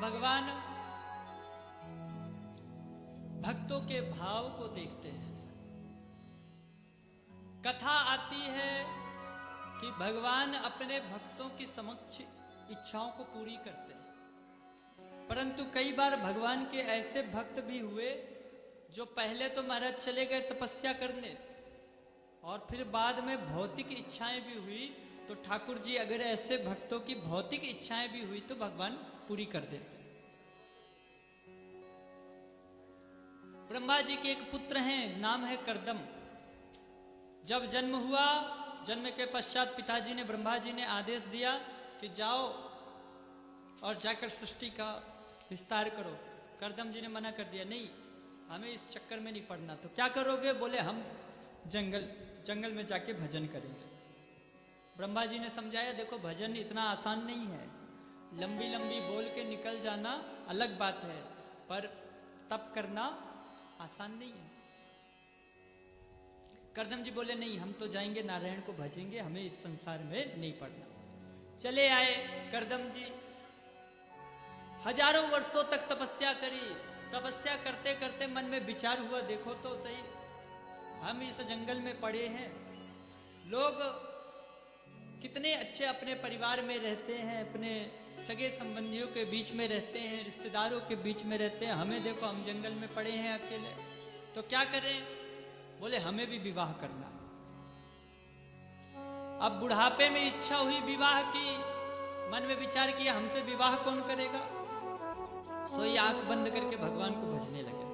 भगवान भक्तों के भाव को देखते हैं। कथा आती है कि भगवान अपने भक्तों की समक्ष इच्छाओं को पूरी करते हैं, परंतु कई बार भगवान के ऐसे भक्त भी हुए जो पहले तो महाराज चले गए तपस्या करने और फिर बाद में भौतिक इच्छाएं भी हुई, तो ठाकुर जी अगर ऐसे भक्तों की भौतिक इच्छाएं भी हुई तो भगवान पूरी कर देते। ब्रह्मा जी के एक पुत्र हैं, नाम है कर्दम। जब जन्म हुआ, जन्म के पश्चात पिताजी ने, ब्रह्मा जी ने आदेश दिया कि जाओ और जाकर सृष्टि का विस्तार करो। कर्दम जी ने मना कर दिया, नहीं हमें इस चक्कर में नहीं पड़ना। तो क्या करोगे? बोले हम जंगल में जाके भजन करेंगे। ब्रह्मा जी ने समझाया, देखो भजन इतना आसान नहीं है, लंबी लंबी बोल के निकल जाना अलग बात है, पर तप करना आसान नहीं है। कर्दम जी बोले, नहीं हम तो जाएंगे नारायण को भजेंगे, हमें इस संसार में नहीं पड़ना। चले आए कर्दम जी, हजारों वर्षों तक तपस्या करी। तपस्या करते करते मन में विचार हुआ, देखो तो सही हम इस जंगल में पड़े हैं, लोग कितने अच्छे अपने परिवार में रहते हैं, अपने सगे संबंधियों के बीच में रहते हैं, रिश्तेदारों के बीच में रहते हैं, हमें देखो हम जंगल में पड़े हैं अकेले, तो क्या करें? बोले हमें भी विवाह करना। अब बुढ़ापे में इच्छा हुई विवाह की, मन में विचार किया हमसे विवाह कौन करेगा? सोई आंख बंद करके भगवान को भजने लगे।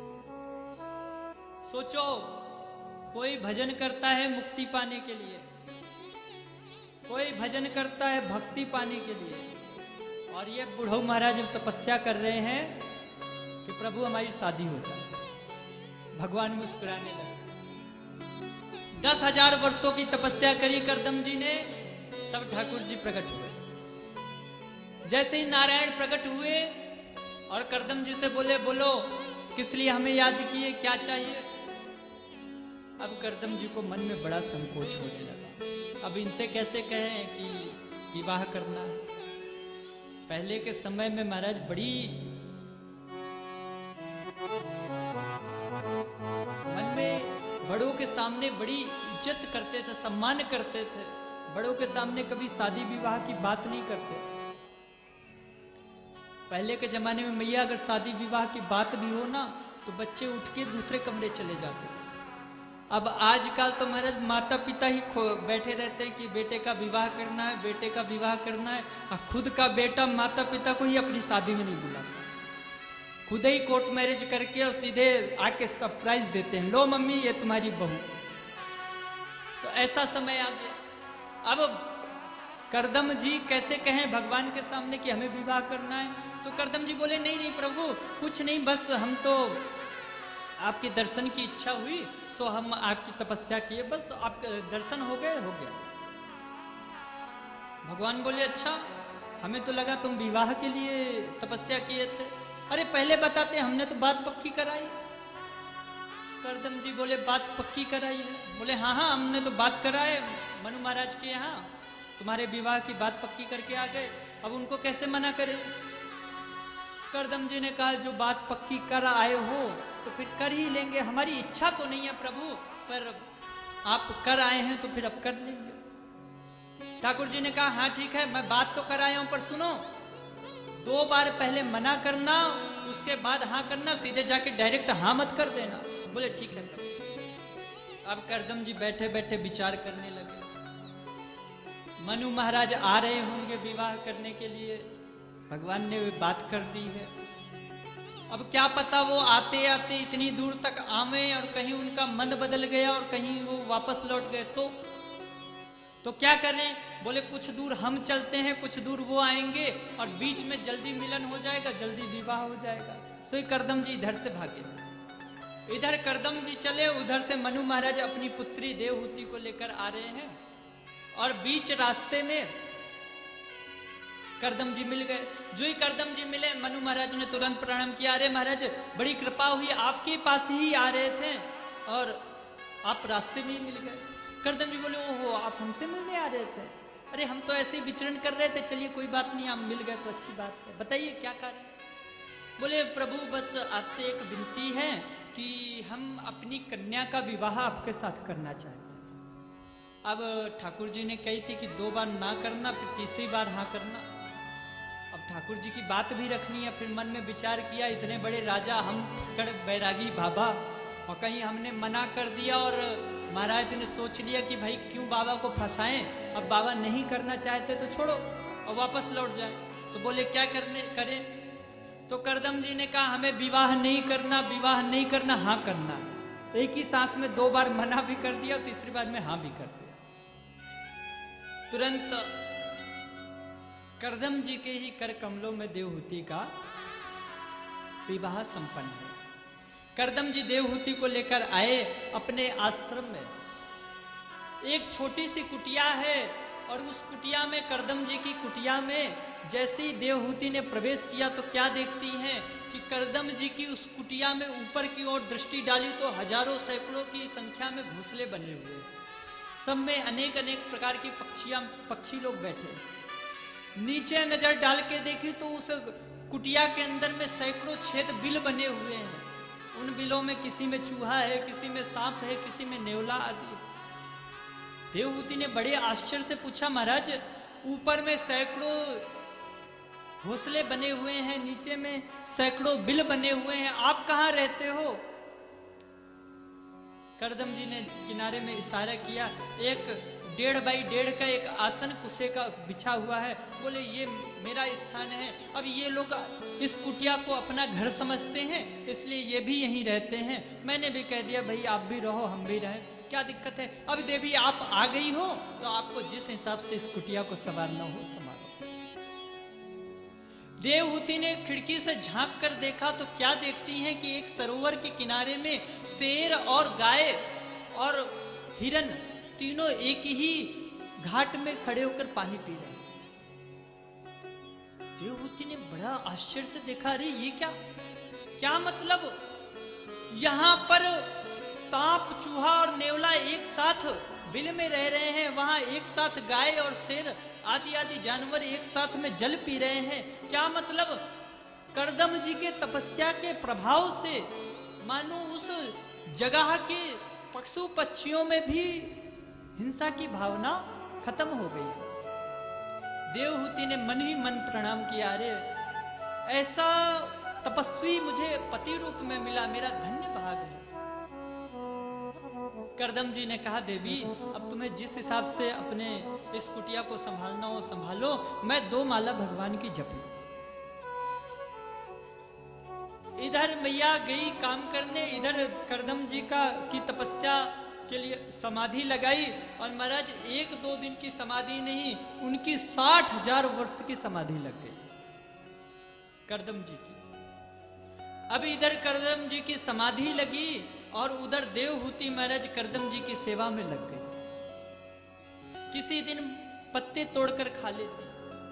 सोचो, कोई भजन करता है मुक्ति पाने के लिए, कोई भजन करता है भक्ति पाने के लिए, और ये बुढ़ऊ महाराज तपस्या कर रहे हैं कि प्रभु हमारी शादी हो जाए। भगवान मुस्कुराने लगे। 10,000 वर्षों की तपस्या करी कर्दम जी ने, तब ठाकुर जी प्रकट हुए। जैसे ही नारायण प्रकट हुए और कर्दम जी से बोले, बोलो किस लिए हमें याद किए, क्या चाहिए? अब कर्दम जी को मन में बड़ा संकोच होने लगा। अब इनसे कैसे कहें कि विवाह करना है? पहले के समय में महाराज बड़ी मन में बड़ों के सामने बड़ी इज्जत करते थे, सम्मान करते थे। बड़ों के सामने कभी शादी विवाह की बात नहीं करते। पहले के जमाने में मैया अगर शादी विवाह की बात भी हो ना, तो बच्चे उठ के दूसरे कमरे चले जाते थे। अब आजकल तो महाराज माता पिता ही बैठे रहते हैं कि बेटे का विवाह करना है, बेटे का विवाह करना है, और खुद का बेटा माता पिता को ही अपनी शादी में नहीं बुलाता, खुद ही कोर्ट मैरिज करके और सीधे आके सरप्राइज देते हैं, लो मम्मी ये तुम्हारी बहू। तो ऐसा समय आ गया। अब कर्दम जी कैसे कहें भगवान के सामने कि हमें विवाह करना है? तो कर्दम जी बोले, नहीं नहीं प्रभु, कुछ नहीं, बस हम तो आपके दर्शन की इच्छा हुई, सो हम आपकी तपस्या किए, बस आपके दर्शन हो गए, हो गया। भगवान बोले, अच्छा हमें तो लगा तुम विवाह के लिए तपस्या किए थे। अरे पहले बताते, हमने तो बात पक्की कराई। कर्दम जी बोले, बात पक्की कराई है? बोले हाँ हाँ, हमने तो बात कराए मनु महाराज के यहाँ, तुम्हारे विवाह की बात पक्की करके आ गए, अब उनको कैसे मना करें? कर्दम जी ने कहा, जो बात पक्की कर आए हो तो फिर कर ही लेंगे, हमारी इच्छा तो नहीं है प्रभु, पर आप कर आए हैं तो फिर अब कर लेंगे। ठाकुर जी ने कहा, हाँ ठीक है, मैं बात तो कर आया हूं, पर सुनो, 2 बार पहले मना करना, उसके बाद हाँ करना, सीधे जाके डायरेक्ट हाँ मत कर देना। बोले ठीक है प्रभु। अब कर्दम जी बैठे बैठे विचार करने लगे। मनु महाराज आ रहे होंगे विवाह करने के लिए, भगवान ने वे बात कर दी है। अब क्या पता वो आते आते इतनी दूर तक आवे और कहीं उनका मन बदल गया और कहीं वो वापस लौट गए, तो क्या करें? बोले कुछ दूर हम चलते हैं, कुछ दूर वो आएंगे और बीच में जल्दी मिलन हो जाएगा, जल्दी विवाह हो जाएगा। सो कर्दम जी इधर से भागे। इधर कर्दम जी चले, उधर से मनु महाराज अपनी पुत्री देवहूति को लेकर आ रहे हैं, और बीच रास्ते में कर्दम जी मिल गए। जो ही कर्दम जी मिले, मनु महाराज ने तुरंत प्रणाम किया। अरे महाराज, बड़ी कृपा हुई, आपके पास ही आ रहे थे और आप रास्ते में ही मिल गए। कर्दम जी बोले, ओहो आप हमसे मिलने आ रहे थे? अरे हम तो ऐसे ही विचरण कर रहे थे, चलिए कोई बात नहीं, आप मिल गए तो अच्छी बात है, बताइए क्या कारण? बोले प्रभु बस आपसे एक विनती है कि हम अपनी कन्या का विवाह आपके साथ करना चाहते हैं। अब ठाकुर जी ने कही थी कि 2 बार ना करना, फिर तीसरी बार हाँ करना। अब ठाकुर जी की बात भी रखनी है, फिर मन में विचार किया इतने बड़े राजा हम कड़ बैरागी बाबा, और कहीं हमने मना कर दिया और महाराज ने सोच लिया कि भाई क्यों बाबा को फंसाएं, अब बाबा नहीं करना चाहते तो छोड़ो और वापस लौट जाए। तो बोले क्या करें? तो करदम जी ने कहा हमें विवाह नहीं करना, विवाह नहीं करना, हाँ करना। एक ही सांस में 2 बार मना भी कर दिया और तीसरी बार में हाँ भी कर दिया। तुरंत करदम जी के ही कर कमलों में देवहूति का विवाह संपन्न है। करदम जी देवहूति को लेकर आए अपने आश्रम में। एक छोटी सी कुटिया है और उस कुटिया में, करदम जी की कुटिया में जैसे ही देवहूति ने प्रवेश किया तो क्या देखती हैं कि करदम जी की उस कुटिया में ऊपर की ओर दृष्टि डाली तो हजारों सैकड़ों की संख्या में घोंसले बने हुए हैं। सब में अनेक अनेक प्रकार की पक्षी लोग बैठे। नीचे नजर डाल के देखी तो उस कुटिया के अंदर में सैकड़ों छेद बिल बने हुए हैं। उन बिलों में किसी में चूहा है, किसी में सांप है, किसी में नेवला आदि। देवहूति ने बड़े आश्चर्य से पूछा महाराज ऊपर में सैकड़ों घोंसले बने हुए हैं, नीचे में सैकड़ों बिल बने हुए हैं, आप कहाँ रहते हो? करदम जी ने किनारे में इशारा किया। एक 1.5 बाई 1.5 का एक आसन कुसे का बिछा हुआ है। बोले ये मेरा स्थान है। अब ये लोग इस कुटिया को अपना घर समझते हैं, इसलिए ये भी यहीं रहते हैं। मैंने भी कह दिया भाई आप भी रहो हम भी रहें, क्या दिक्कत है? अब देवी आप आ गई हो तो आपको जिस हिसाब से इस कुटिया को संभालना हो संभालो। देवहूति ने खिड़की से झांक कर देखा तो क्या देखती हैं कि एक सरोवर के किनारे में शेर और गाय और हिरन तीनों एक ही घाट में खड़े होकर पानी पी रहे हैं। देवहूति ने बड़ा आश्चर्य से देखा, अरे ये क्या मतलब? यहां पर सांप, चूहा और नेवला एक साथ बिल में रह रहे हैं, वहां एक साथ गाय और शेर आदि आदि जानवर एक साथ में जल पी रहे हैं। क्या मतलब? करदम जी के तपस्या के प्रभाव से मानो उस जगह के पशु पक्षियों में भी हिंसा की भावना खत्म हो गई। देवहूति ने मन ही मन प्रणाम किया, अरे ऐसा तपस्वी मुझे पति रूप में मिला, मेरा धन्य भाग है। करदम जी ने कहा देवी अब तुम्हें जिस हिसाब से अपने इस कुटिया को संभालना हो संभालो, मैं 2 माला भगवान की जप लूं। इधर मैया गई काम करने, इधर करदम जी की तपस्या के लिए समाधि लगाई। और महाराज 1-2 दिन की समाधि नहीं, उनकी 60,000 वर्ष की समाधि लग गई करदम जी की। अब इधर करदम जी की समाधि लगी और उधर देवहूति महाराज करदम जी की सेवा में लग गई। किसी दिन पत्ते तोड़कर खा लेती,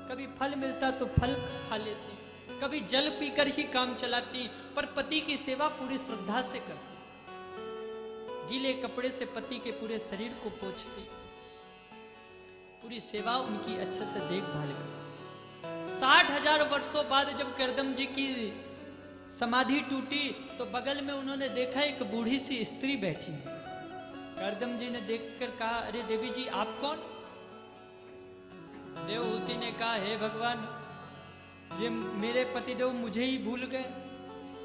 कभी फल मिलता तो फल खा लेती, कभी जल पीकर ही काम चलाती, पर पति की सेवा पूरी श्रद्धा से करती। गीले कपड़े से पति के पूरे शरीर को पोंछती, पूरी सेवा उनकी अच्छे से देखभाल करती। 60,000 वर्षों बाद जब करदम जी की समाधि टूटी तो बगल में उन्होंने देखा एक बूढ़ी सी स्त्री बैठी है। करदम जी ने देखकर कहा, अरे देवी जी आप कौन? देवहूति ने कहा, हे भगवान ये मेरे पतिदेव मुझे ही भूल गए।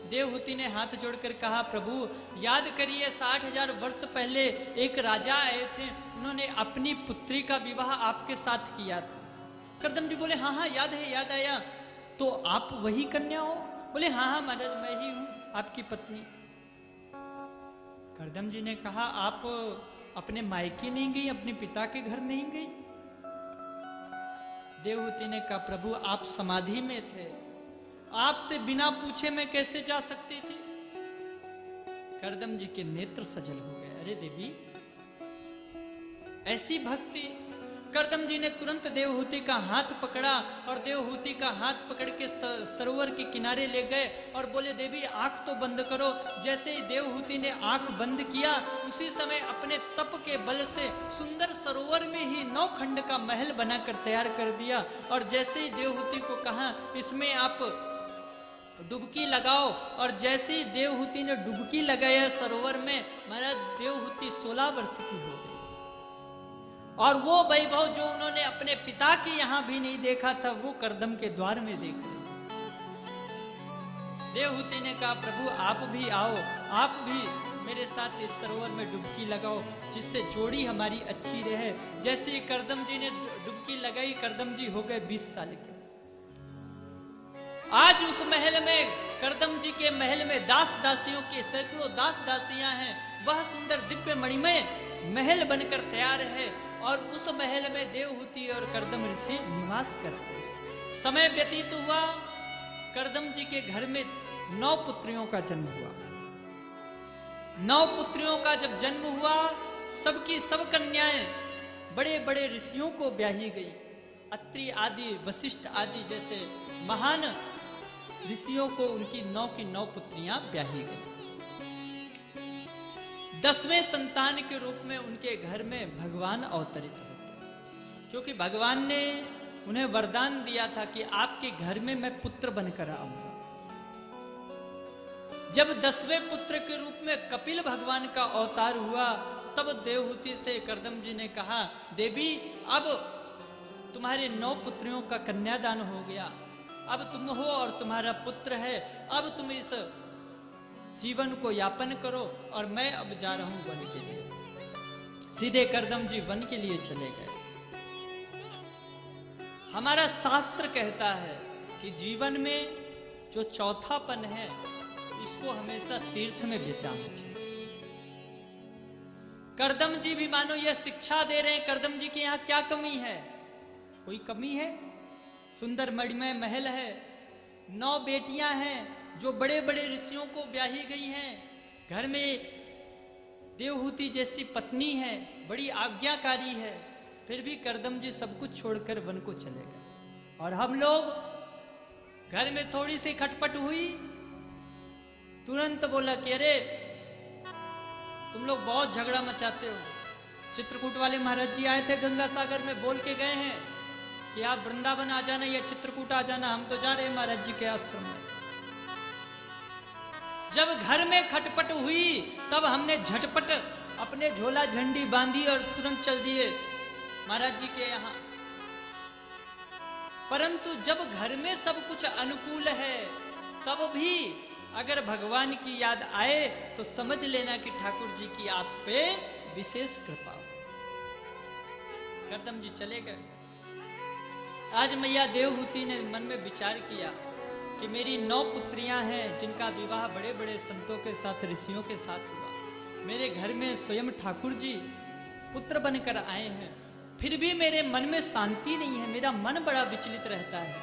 देवहूति ने हाथ जोड़कर कहा, प्रभु याद करिए 60,000 वर्ष पहले एक राजा आए थे, उन्होंने अपनी पुत्री का विवाह आपके साथ किया था। करदम जी बोले, हाँ याद है, याद आया। तो आप वही कन्या हो? बोले, हाँ महाराज मैं ही हूं आपकी पत्नी। करदम जी ने कहा, आप अपने मायके नहीं गई, अपने पिता के घर नहीं गई? देवहूति ने कहा, प्रभु आप समाधि में थे, आपसे बिना पूछे मैं कैसे जा सकती थी? करदम जी के नेत्र सजल हो गए। अरे देवी ऐसी भक्ति! करदम जी ने तुरंत देवहूति का हाथ पकड़ा और देवहूति का हाथ पकड़ के सरोवर के किनारे ले गए और बोले, देवी आंख तो बंद करो। जैसे ही देवहूति ने आंख बंद किया, उसी समय अपने तप के बल से सुंदर सरोवर में ही 9 खंड का महल बनाकर तैयार कर दिया। और जैसे ही देवहूति को कहा, इसमें आप डुबकी लगाओ। और जैसे ही देवहूति ने डुबकी लगाया सरोवर में, महाराज देवहूति 16 वर्ष की हो गई। और वो वैभव जो उन्होंने अपने पिता के यहां भी नहीं देखा था, वो करदम के द्वार में देख रहे। देवहूति ने कहा, प्रभु आप भी आओ, आप भी मेरे साथ इस सरोवर में डुबकी लगाओ, जिससे जोड़ी हमारी अच्छी रहे। जैसे ही करदम जी ने डुबकी लगाई, करदम जी हो गए 20 साल के। आज उस महल में, करदम जी के महल में दास दासियों के सैकड़ों दास दासियां हैं। वह सुंदर दिव्य मणिमय महल बनकर तैयार है, और उस महल में देवहूति और करदम ऋषि निवास करते हैं। समय व्यतीत हुआ, करदम जी के घर में 9 पुत्रियों का जन्म हुआ। 9 पुत्रियों का जब जन्म हुआ, सबकी सब कन्याएं बड़े बड़े ऋषियों को ब्याही गई। अत्रि आदि, वशिष्ठ आदि जैसे महान ऋषियों को उनकी 9 की 9 पुत्रियां ब्याही गई। 10वें संतान के रूप में उनके घर में भगवान अवतरित होते, क्योंकि भगवान ने उन्हें वरदान दिया था कि आपके घर में मैं पुत्र बनकर आऊंगा। जब 10वें पुत्र के रूप में कपिल भगवान का अवतार हुआ, तब देवहूति से करदम जी ने कहा, देवी अब तुम्हारे 9 पुत्रियों का कन्यादान हो गया, अब तुम हो और तुम्हारा पुत्र है, अब तुम इस जीवन को यापन करो, और मैं अब जा रहा हूं वन के लिए। सीधे करदम जी वन के लिए चले गए। हमारा शास्त्र कहता है कि जीवन में जो चौथापन है, इसको हमेशा तीर्थ में बिताना चाहिए। करदम जी भी मानो यह शिक्षा दे रहे हैं, करदम जी के यहाँ क्या कमी है? कोई कमी है? सुंदर मणिमय महल है, 9 बेटियां हैं जो बड़े बड़े ऋषियों को ब्याही गई हैं, घर में देवहूति जैसी पत्नी है, बड़ी आज्ञाकारी है, फिर भी करदम जी सब कुछ छोड़कर वन को चले गए। और हम लोग घर में थोड़ी सी खटपट हुई, तुरंत बोला कि अरे तुम लोग बहुत झगड़ा मचाते हो। चित्रकूट वाले महाराज जी आए थे गंगा सागर में, बोल के गए हैं कि आप वृंदावन आ जाना या चित्रकूट आ जाना, हम तो जा रहे हैं महाराज जी के आश्रम में। जब घर में खटपट हुई, तब हमने झटपट अपने झोला झंडी बांधी और तुरंत चल दिए महाराज जी के यहाँ। परंतु जब घर में सब कुछ अनुकूल है, तब भी अगर भगवान की याद आए तो समझ लेना कि ठाकुर जी की आप पे विशेष कृपा हो। करदम जी चले गए। आज मैया देवहूति ने मन में विचार किया कि मेरी 9 पुत्रियां हैं, जिनका विवाह बड़े बड़े संतों के साथ, ऋषियों के साथ हुआ। मेरे घर में स्वयं ठाकुर जी पुत्र बनकर आए हैं, फिर भी मेरे मन में शांति नहीं है, मेरा मन बड़ा विचलित रहता है।